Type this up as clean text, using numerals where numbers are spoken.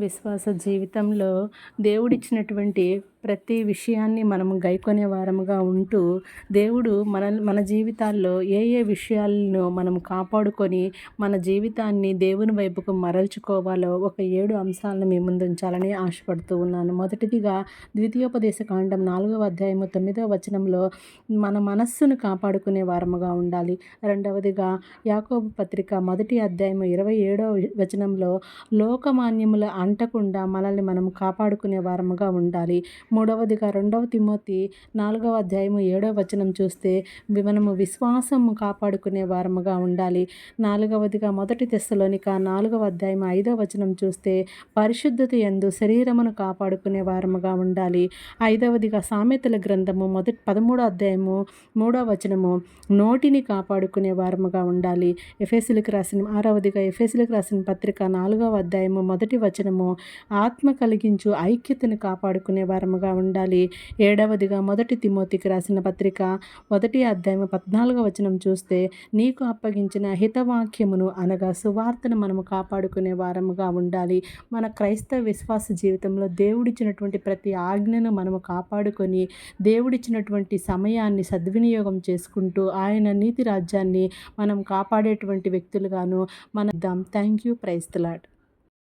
విశ్వాస జీవితంలో దేవుడిచ్చినటువంటి ప్రతి విషయాన్ని మనము గైకొనే వారముగా ఉంటూ, దేవుడు మన జీవితాల్లో ఏ ఏ విషయాలను మనం కాపాడుకొని మన జీవితాన్ని దేవుని వైపుకు మరల్చుకోవాలో ఒక 7 అంశాలను మీ ముందు ఉంచాలని ఆశపడుతూ ఉన్నాను. మొదటిదిగా ద్వితీయోపదేశ కాండం 4వ అధ్యాయము 9వ వచనంలో మన మనస్సును కాపాడుకునే వారముగా ఉండాలి. రెండవదిగా యాకోబు పత్రిక మొదటి అధ్యాయము 27వ వచనంలో లోకమాన్యముల అంటకుండా మనల్ని మనం కాపాడుకునే వారముగా ఉండాలి. మూడవదిగా 2వ తిమోతి 4వ అధ్యాయము 7వ వచనం చూస్తే మనము విశ్వాసము కాపాడుకునే వారముగా ఉండాలి. నాలుగవదిగా 1 తెస్సలోనిక 4వ అధ్యాయం 5వ వచనం చూస్తే పరిశుద్ధత యందు శరీరమును కాపాడుకునే వారముగా ఉండాలి. ఐదవదిగా సామెతల గ్రంథము 13వ అధ్యాయము 3వ వచనము నోటిని కాపాడుకునే వారముగా ఉండాలి. ఆరవదిగా ఎఫెసీయులకు రాసిన పత్రిక 4వ అధ్యాయము 1వ వచనము ఆత్మ కలిగించు ఐక్యతను కాపాడుకునే వారముగా ఉండాలి. ఏడవదిగా 1 తిమోతికి రాసిన పత్రిక 1వ అధ్యాయము 14వ వచనం చూస్తే నీకు అప్పగించిన హితవాక్యమును అనగా సువార్తను మనము కాపాడుకునే వారముగా ఉండాలి. మన క్రైస్తవ విశ్వాస జీవితంలో దేవుడిచ్చినటువంటి ప్రతి ఆజ్ఞను మనము కాపాడుకొని దేవుడిచ్చినటువంటి సమయాన్ని సద్వినియోగం చేసుకుంటూ ఆయన నీతి రాజ్యాన్ని మనం కాపాడేటువంటి వ్యక్తులుగాను thank you. Praise the lord.